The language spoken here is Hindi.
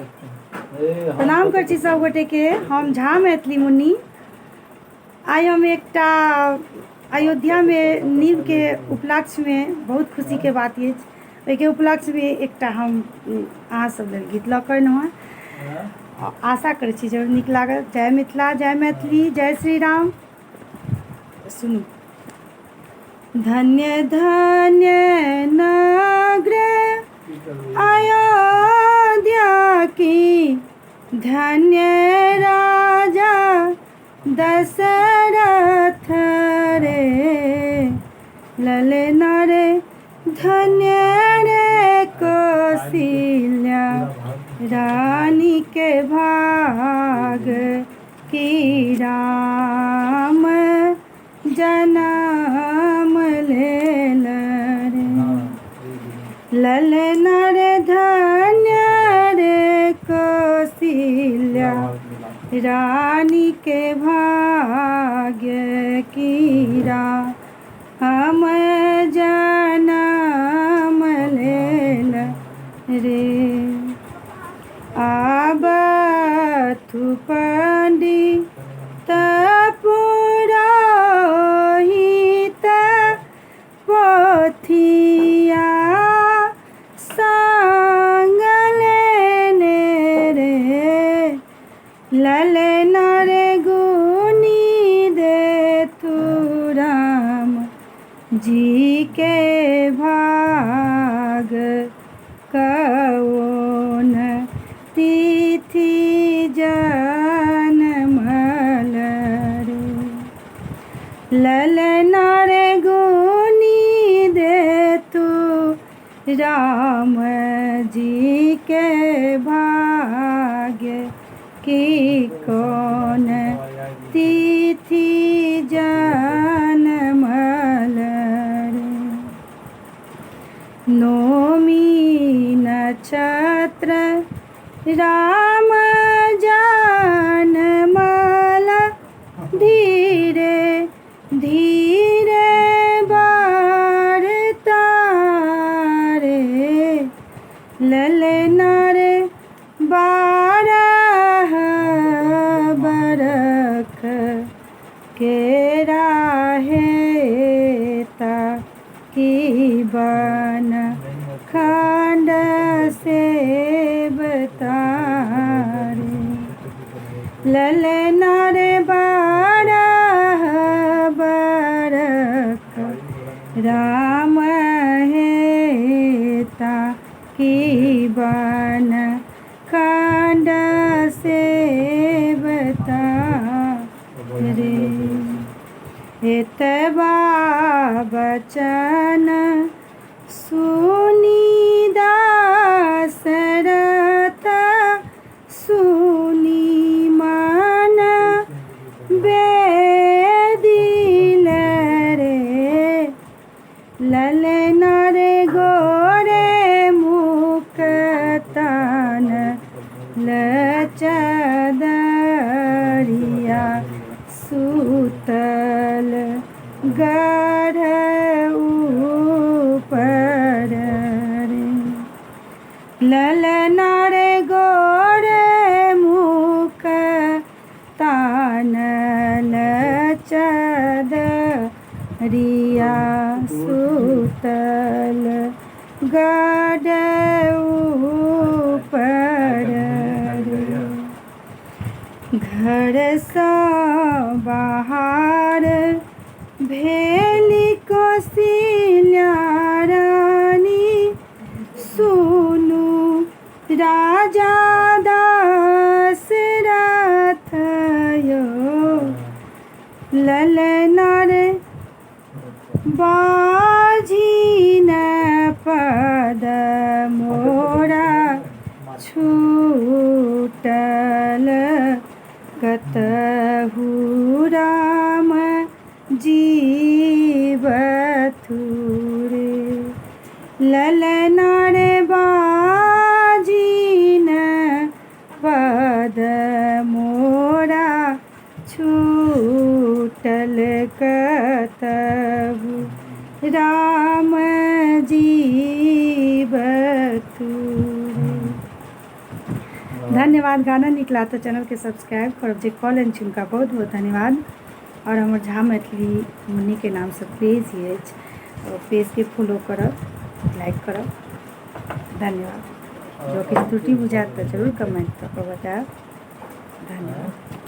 प्रणाम कर छी सब गोटे के। हम झा मैथिली मुन्नी। आइ हम एकटा अयोध्या में नीव के उपलक्ष्य में बहुत खुशी के बात अछि। ओहि के उपलक्ष्य में एकटा हम अहाँ सब लेल गीत लऽ कऽ एलहुँ हँ। आशा करै छी जरूर नीक लागत। जय मिथिला, जय मैथिली, जय श्री राम। सुनू। धन्य धन्य नगर अयोध्या की, धन्य राजा दशरथ रे। ललना रे धन्य रे कौशल्या, रानी के भाग की राम जनम लेल रे। ललना रे धन्य रे कौशल्या, रानी के भाग्य की राम जनम लेल रे। आबथु पंडित पुरोहित पोथिया संग लेने रे। ललना रे गुनी दे तू राम जी के भाग कौन तिथि जनमल रे। ललना रे गुनी दे तू राम जी के भाग्य की कौन तिथि जनमल रे। नौमी नक्षत्र राम जनमल, धीरे धीरे बढ़ता रे। ललना रे 12 बरख के राहेता की बन खंड से बतारे। ललना रे 12 बरख राम हेता की बन खंड से बतारे। एतबा बचन सुनी दशरथ, सुनी मन बेदिल रे। ललना रे गोरे मुक्तन लचदरिया, सुतल गढ़ ऊपर रे। ललना रे गोरे मुक्तन लचदरिया, सुतल गढ़ ऊपर रे। घर सँ बाहर भेली कौशल्या रानी, सुनु राजा दशरथ यो। ललना रे बाझिन पद मोरा छूटल, कतहु राम जीवथु रे। ललना रे बाझिन पद मोरा छूटल, कतहु राम जीवथु रे। धन्यवाद। गाना निकला तो चैनल के सब्सक्राइब करब, जे कॉल उनका बहुत बहुत धन्यवाद। और हमर झा मैथिली मुन्नी के नाम से पेज है, पेज के फॉलो करब, लाइक करब। धन्यवाद। जो किछु त्रुटि बुझायत तो जरूर कमेंट कऽ के बतायब। धन्यवाद।